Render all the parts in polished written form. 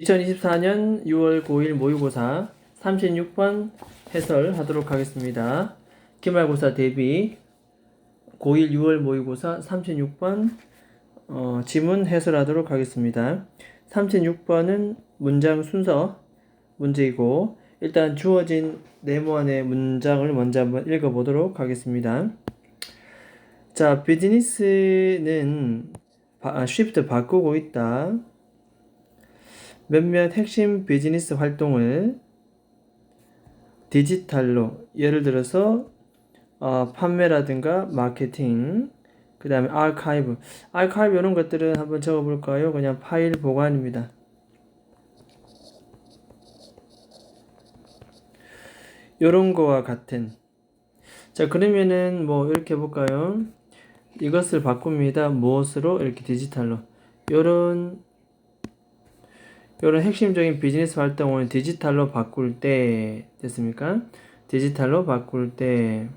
2024년 6월 9일 모의고사 36번 해설하도록 하겠습니다. 기말고사 대비 고1 6월 모의고사 36번 지문 해설하도록 하겠습니다. 36번은 문장 순서 문제이고 일단 주어진 네모안의 문장을 먼저 한번 읽어보도록 하겠습니다. 자, 비즈니스는 쉬프트 바꾸고 있다. 몇몇 핵심 비즈니스 활동을 디지털로, 예를 들어서 판매라든가 마케팅, 그 다음에 아카이브 이런 것들은 한번 적어볼까요? 그냥 파일 보관입니다. 요런 거와 같은. 자, 그러면은 뭐 이렇게 해볼까요? 이것을 바꿉니다. 무엇으로? 이렇게 디지털로. 요런 핵심적인 비즈니스 활동을 디지털로 바꿀 때 됐습니까? 디지털로 바꿀 때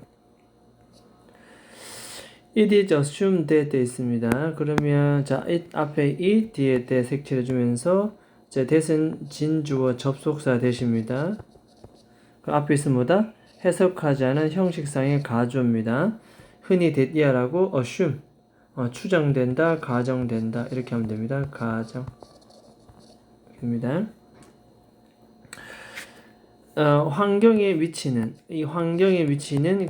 it is assumed that 돼 있습니다. 그러면 자, it 앞에 it 뒤에 때 색칠해 주면서 자, that은 진주어 접속사 대시입니다. 그 앞에 있으면 뭐다? 해석하지 않은 형식상의 가주어입니다. 흔히 that이라고 assume 추정된다, 가정된다 이렇게 하면 됩니다. 가정 입니다. 환경에 미치는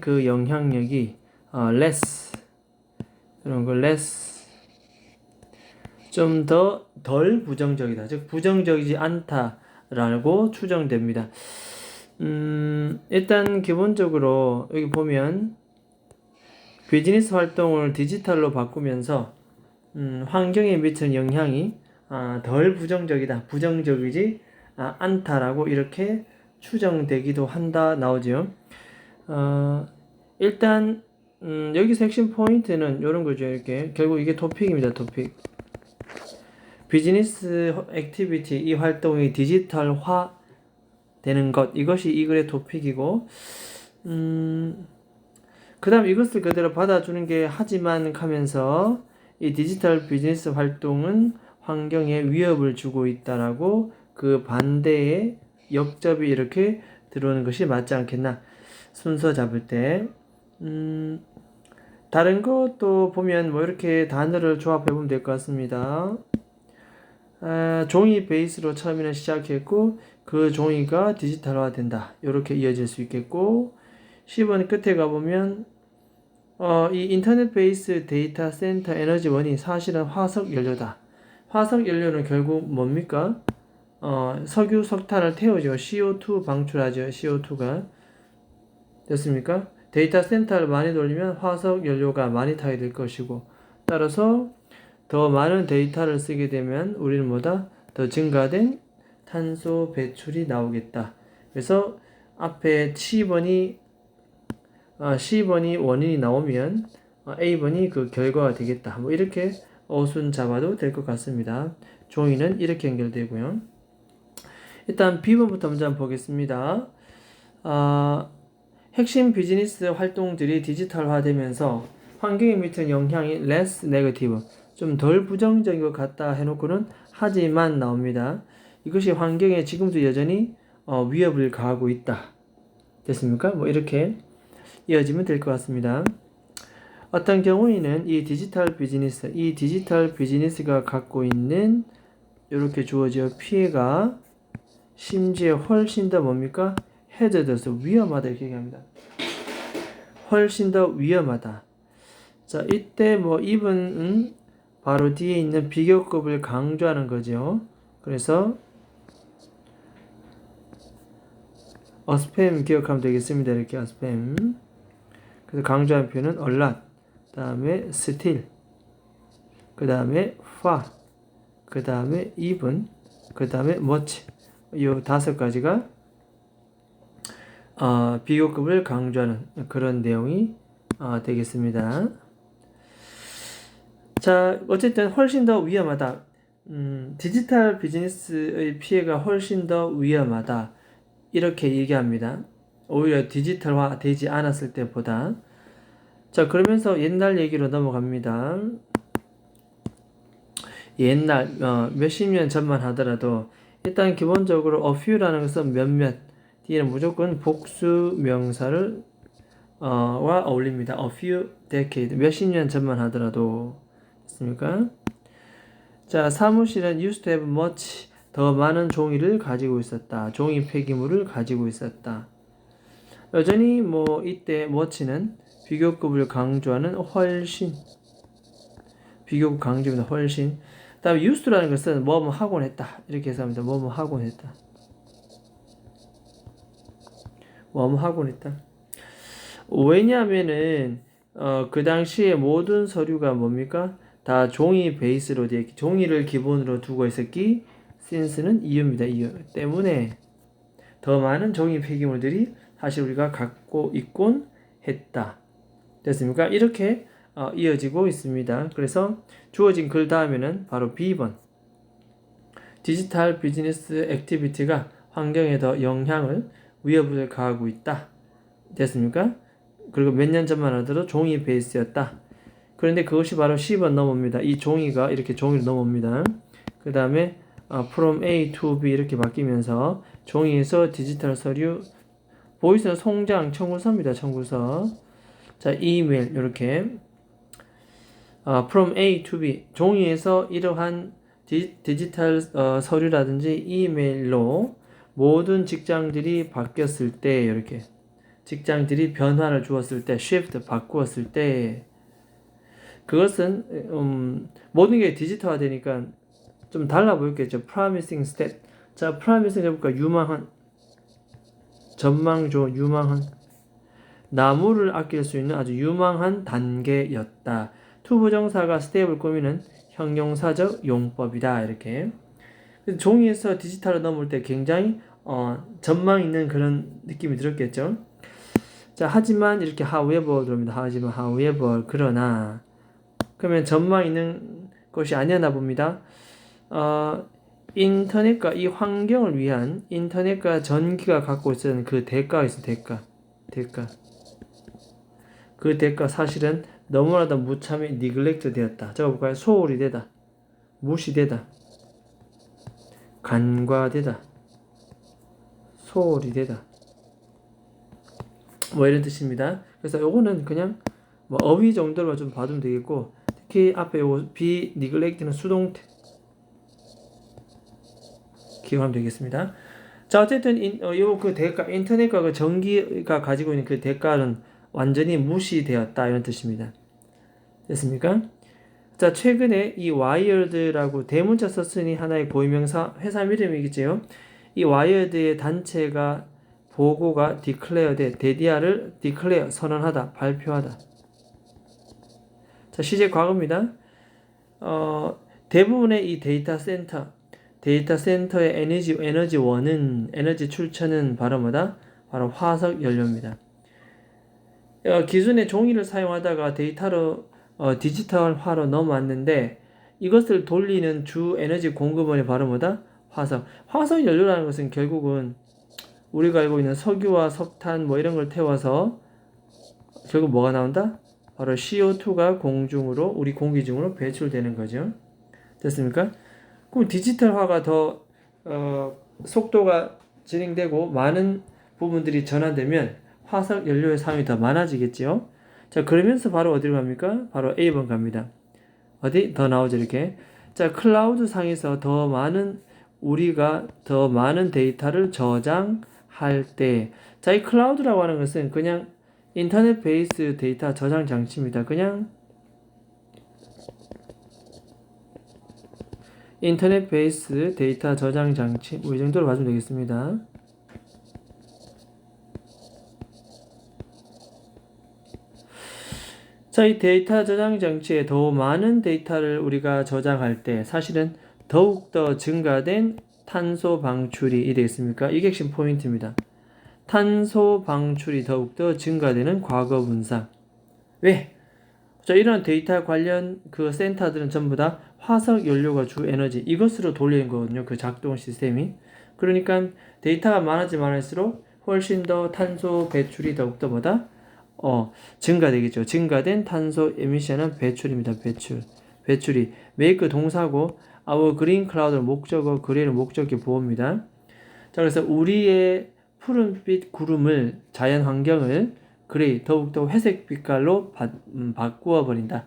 그 영향력이 less 이런 거 less 좀 덜 부정적이다. 즉 부정적이지 않다라고 추정됩니다. 일단 기본적으로 여기 보면 비즈니스 활동을 디지털로 바꾸면서 환경에 미치는 영향이 덜 부정적이다. 부정적이지 않다라고 이렇게 추정되기도 한다 나오죠. 일단 여기서 핵심 포인트는 이런 거죠. 이렇게 결국 이게 토픽입니다. 토픽. 비즈니스 액티비티 이 활동이 디지털화 되는 것 이것이 이 글의 토픽이고 그 다음 이것을 그대로 받아주는 게 하지만 하면서 이 디지털 비즈니스 활동은 환경에 위협을 주고 있다라고 그 반대의 역접이 이렇게 들어오는 것이 맞지 않겠나 순서 잡을 때 다른 것도 보면 뭐 이렇게 단어를 조합해 보면 될 것 같습니다. 종이 베이스로 처음에는 시작했고 그 종이가 디지털화 된다 이렇게 이어질 수 있겠고 10번 끝에 가보면 이 인터넷 베이스 데이터 센터 에너지원이 사실은 화석 연료다. 화석 연료는 결국 뭡니까? 석유, 석탄을 태우죠. CO2 방출하죠. CO2가. 됐습니까? 데이터 센터를 많이 돌리면 화석 연료가 많이 타게 될 것이고, 따라서 더 많은 데이터를 쓰게 되면 우리는 뭐다? 더 증가된 탄소 배출이 나오겠다. 그래서 앞에 C번이 원인이 나오면 A번이 그 결과가 되겠다. 뭐 이렇게 어순 잡아도 될 것 같습니다. 종이는 이렇게 연결되고요. 일단 B번부터 먼저 한번 보겠습니다. 핵심 비즈니스 활동들이 디지털화되면서 환경에 미치는 영향이 less negative, 좀 덜 부정적인 것 같다 해놓고는 하지만 나옵니다. 이것이 환경에 지금도 여전히 위협을 가하고 있다. 됐습니까? 뭐 이렇게 이어지면 될 것 같습니다. 어떤 경우에는 이 디지털 비즈니스가 갖고 있는 이렇게 주어져 피해가 심지어 훨씬 더 뭡니까? 해저드서 위험하다 이렇게 얘기합니다. 훨씬 더 위험하다. 자, 이때 뭐 입은 바로 뒤에 있는 비교급을 강조하는 거죠. 그래서 어스팸 기억하면 되겠습니다. 이렇게 어스팸. 그래서 강조한 표현은 a lot, 그 다음에 still, 그 다음에 far, 그 다음에 even, 그 다음에 much. 이 5가지가 비교급을 강조하는 그런 내용이 되겠습니다. 자, 어쨌든 훨씬 더 위험하다. 디지털 비즈니스의 피해가 훨씬 더 위험하다. 이렇게 얘기합니다. 오히려 디지털화 되지 않았을 때보다. 자, 그러면서 옛날 얘기로 넘어갑니다. 옛날 몇십 년 전만 하더라도 일단 기본적으로 a few라는 것은 몇몇, 뒤에는 무조건 복수 명사를 와 어울립니다. a few decade, 몇십 년 전만 하더라도. 됐습니까? 자, 사무실은 used to have much, 더 많은 종이를 가지고 있었다. 종이 폐기물을 가지고 있었다. 여전히 뭐 이때 much는 비교급을 강조하는 훨씬, 비교급 강조입니다. 훨씬. 그 다음에 used라는 것은 뭐뭐 하곤 했다. 이렇게 해서 합니다. 뭐뭐 하곤 했다. 뭐뭐 하곤 했다. 왜냐하면은 그 당시에 모든 서류가 뭡니까? 다 종이 베이스로 되어 있기, 종이를 기본으로 두고 있었기, since는 이유입니다. 이유 때문에 더 많은 종이 폐기물들이 사실 우리가 갖고 있곤 했다. 됐습니까? 이렇게 이어지고 있습니다. 그래서 주어진 글 다음에는 바로 B번, 디지털 비즈니스 액티비티가 환경에 더 영향을, 위협을 가하고 있다. 됐습니까? 그리고 몇 년 전만 하더라도 종이 베이스였다. 그런데 그것이 바로 10번 넘어옵니다. 이 종이가 이렇게 종이로 넘어옵니다. 그 다음에 from A to B 이렇게 바뀌면서 종이에서 디지털 서류, 보이스는 송장, 청구서입니다. 청구서. 자, 이메일 이렇게 from A to B, 종이에서 이러한 디지털 서류라든지 이메일로 모든 직장들이 바뀌었을 때, 이렇게 직장들이 변화를 주었을 때, shift 바꾸었을 때, 그것은 모든 게 디지털화 되니까 좀 달라 보였겠죠. promising step. 자, promising 해볼까? 유망한, 전망조, 유망한, 나무를 아낄 수 있는 아주 유망한 단계였다. 투부정사가 스텝을 꾸미는 형용사적 용법이다. 이렇게. 종이에서 디지털로 넘을 때 굉장히 전망 있는 그런 느낌이 들었겠죠. 자, 하지만 이렇게 however 들어옵니다. 하지만 however, 그러나, 그러면 전망 있는 것이 아니었나 봅니다. 인터넷과 이 환경을 위한 인터넷과 전기가 갖고 있었던 그 대가가 있어. 대가. 그 대가 사실은 너무나도 무참히 neglect 되었다. 적어볼까요? 소홀히 되다, 무시되다, 간과되다, 소홀히 되다, 뭐 이런 뜻입니다. 그래서 요거는 그냥 뭐 어휘 정도로 좀 봐두면 되겠고, 특히 앞에 요거 be neglect는 수동태 기억하면 되겠습니다. 자, 어쨌든 요 그 대가, 인터넷과 그 전기가 가지고 있는 그 대가는 완전히 무시되었다, 이런 뜻입니다. 됐습니까? 자, 최근에 이 와이어드라고 대문자 썼으니 하나의 고유명사, 회사 이름이겠죠. 이 와이어드의 단체가 보고가 declare돼, 데디아를 declare, 선언하다, 발표하다. 자, 시제 과거입니다. 대부분의 이 데이터 센터의 에너지원은, 에너지 출처는 바로 뭐다? 바로 화석 연료입니다. 기존에 종이를 사용하다가 데이터로 디지털화로 넘어왔는데, 이것을 돌리는 주 에너지 공급원이 바로 뭐다? 화석 연료라는 것은 결국은 우리가 알고 있는 석유와 석탄 뭐 이런 걸 태워서 결국 뭐가 나온다? 바로 CO2가 공중으로, 우리 공기 중으로 배출되는 거죠. 됐습니까? 그럼 디지털화가 더 속도가 진행되고 많은 부분들이 전환되면 화석 연료의 사용이 더 많아지겠죠. 자, 그러면서 바로 어디로 갑니까? 바로 A번 갑니다. 어디? 더 나오죠, 이렇게. 자, 클라우드 상에서 우리가 더 많은 데이터를 저장할 때, 자, 이 클라우드라고 하는 것은 그냥 인터넷 베이스 데이터 저장 장치입니다. 그냥 인터넷 베이스 데이터 저장 장치, 뭐 이 정도로 봐주면 되겠습니다. 자, 이 데이터 저장 장치에 더 많은 데이터를 우리가 저장할 때 사실은 더욱더 증가된 탄소 방출이 되겠습니까? 이게 핵심 포인트입니다. 탄소 방출이 더욱더 증가되는 과거 분사. 왜? 자, 이런 데이터 관련 그 센터들은 전부 다 화석 연료가 주 에너지, 이것으로 돌리는 거거든요. 그 작동 시스템이. 그러니까 데이터가 많아지면 많을수록 훨씬 더 탄소 배출이 더욱더 뭐다? 증가되겠죠. 증가된 탄소 에미션은 배출입니다. 배출이 make 동사고, our green cloud는 목적어, green은 목적격 보호입니다. 자, 그래서 우리의 푸른빛 구름을, 자연 환경을 그레이, 더욱더 회색 빛깔로 바꾸어 버린다.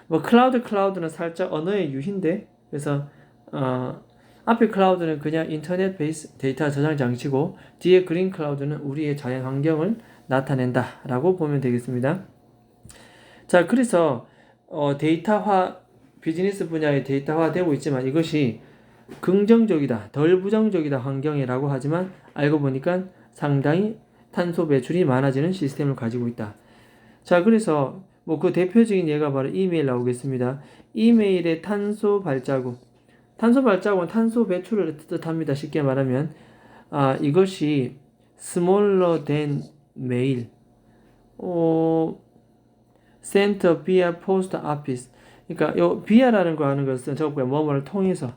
뭐 클라우드는 살짝 언어의 유희인데, 그래서 앞에 클라우드는 그냥 인터넷 베이스 데이터 저장 장치고, 뒤에 그린 클라우드는 우리의 자연 환경을 나타낸다 라고 보면 되겠습니다. 자, 그래서 데이터화, 비즈니스 분야의 데이터화 되고 있지만 이것이 긍정적이다, 덜 부정적이다 환경이라고 하지만 알고 보니까 상당히 탄소 배출이 많아지는 시스템을 가지고 있다. 자, 그래서 뭐 그 대표적인 예가 바로 이메일 나오겠습니다. 이메일의 탄소 발자국은 탄소 배출을 뜻합니다. 쉽게 말하면 이것이 smaller than mail, sent via post office. 그러니까 요 via라는 거 하는 것은 저거고요. 뭐뭐를 통해서.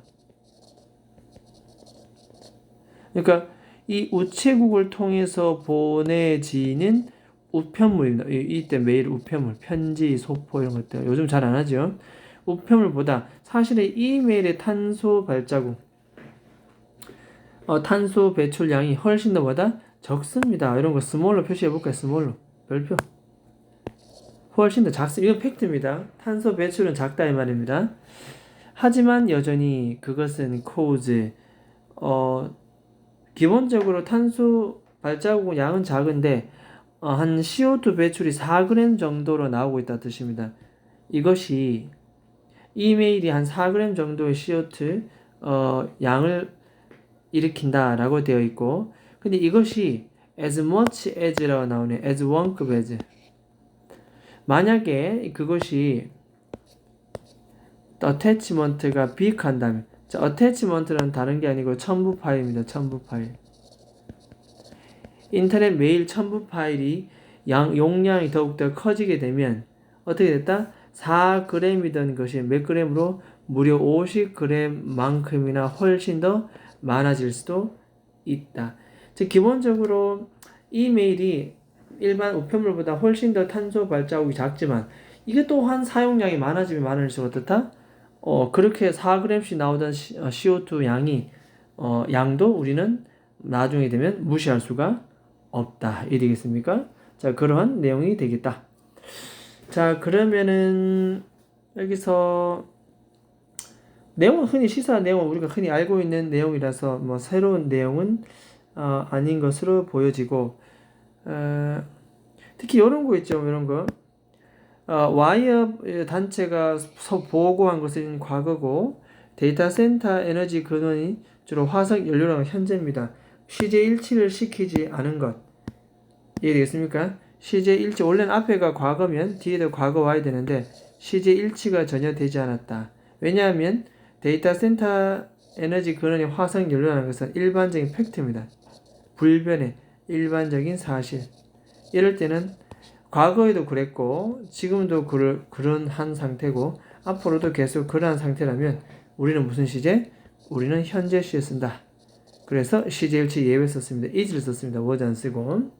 그러니까 이 우체국을 통해서 보내지는 우편물입니다. 이때 메일 우편물, 편지, 소포 이런 것들 요즘 잘 안 하죠. 우편물보다 사실은 이메일의 탄소 발자국, 탄소 배출량이 훨씬 더보다 적습니다. 이런 거 스몰로 표시해 볼까요? 스몰로 별표. 훨씬 더 작습니다. 이건 팩트입니다. 탄소 배출은 작다 이 말입니다. 하지만 여전히 그것은 cause, 기본적으로 탄소 발자국 양은 작은데 한 CO2 배출이 4g 정도로 나오고 있다 뜻입니다. 이것이 이메일이 한 4g 정도의 CO2 양을 일으킨다라고 되어 있고, 근데 이것이 as much as라고 나오네. as one급 as. 만약에 그것이 attachment가 빅한다면, 자, attachment는 다른 게 아니고 첨부 파일입니다. 첨부 파일. 인터넷 메일 첨부 파일이 용량이 더욱더 커지게 되면 어떻게 됐다? 4g이던 것이 몇 g으로 무려 50g만큼이나 훨씬 더 많아질 수도 있다. 즉 기본적으로 이메일이 일반 우편물보다 훨씬 더 탄소 발자국이 작지만 이게 또한 사용량이 많아지면 많을수록 어떻다? 그렇게 4g씩 나오던 CO2 양도 우리는 나중에 되면 무시할 수가 없다. 이 되겠습니까? 자, 그러한 내용이 되겠다. 자, 그러면은 여기서 내용은 흔히 시사 내용은 우리가 흔히 알고 있는 내용이라서 뭐 새로운 내용은 아닌 것으로 보여지고, 특히 이런 거 있죠. 이런 거. 와이어 단체가 보고한 것은 과거고, 데이터 센터 에너지 근원이 주로 화석 연료라는 현재입니다. 시제 일치를 시키지 않은 것. 이해되겠습니까? 시제 일치, 원래는 앞에가 과거면 뒤에도 과거 와야 되는데 시제 일치가 전혀 되지 않았다. 왜냐하면 데이터 센터 에너지 근원이 화석 연료라는 것은 일반적인 팩트입니다. 불변의 일반적인 사실. 이럴 때는 과거에도 그랬고 지금도 그런 한 상태고 앞으로도 계속 그러한 상태라면 우리는 무슨 시제? 우리는 현재 시에 쓴다. 그래서 시제일치 예외 썼습니다. is를 썼습니다. was 안 쓰고.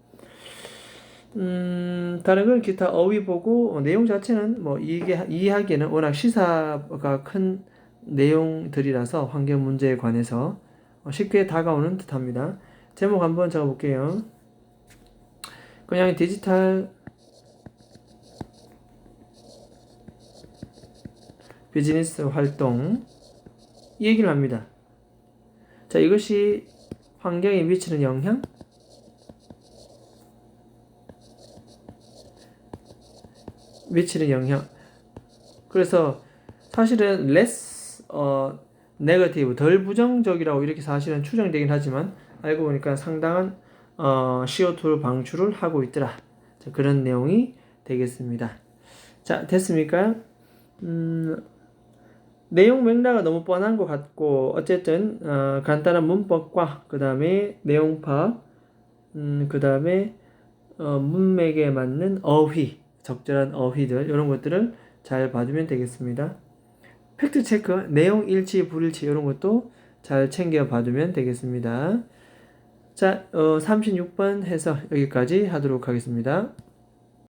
다른 건 기타 어휘 보고 내용 자체는 뭐 이해하기에는 워낙 시사가 큰 내용들이라서 환경 문제에 관해서 쉽게 다가오는 듯합니다. 제목 한번 적어볼게요. 그냥 디지털 비즈니스 활동 이 얘기를 합니다. 자, 이것이 환경에 미치는 영향, 그래서 사실은 less negative, 덜 부정적이라고 이렇게 사실은 추정되긴 하지만 알고 보니까 상당한 CO2 방출을 하고 있더라. 자, 그런 내용이 되겠습니다. 자, 됐습니까? 내용 맥락은 너무 뻔한 것 같고 어쨌든 간단한 문법과 그 다음에 내용 파악, 그 다음에 문맥에 맞는 어휘, 적절한 어휘들 이런 것들을 잘 봐주면 되겠습니다. 팩트 체크, 내용 일치, 불일치 이런 것도 잘 챙겨 봐주면 되겠습니다. 자, 36번 해서 여기까지 하도록 하겠습니다.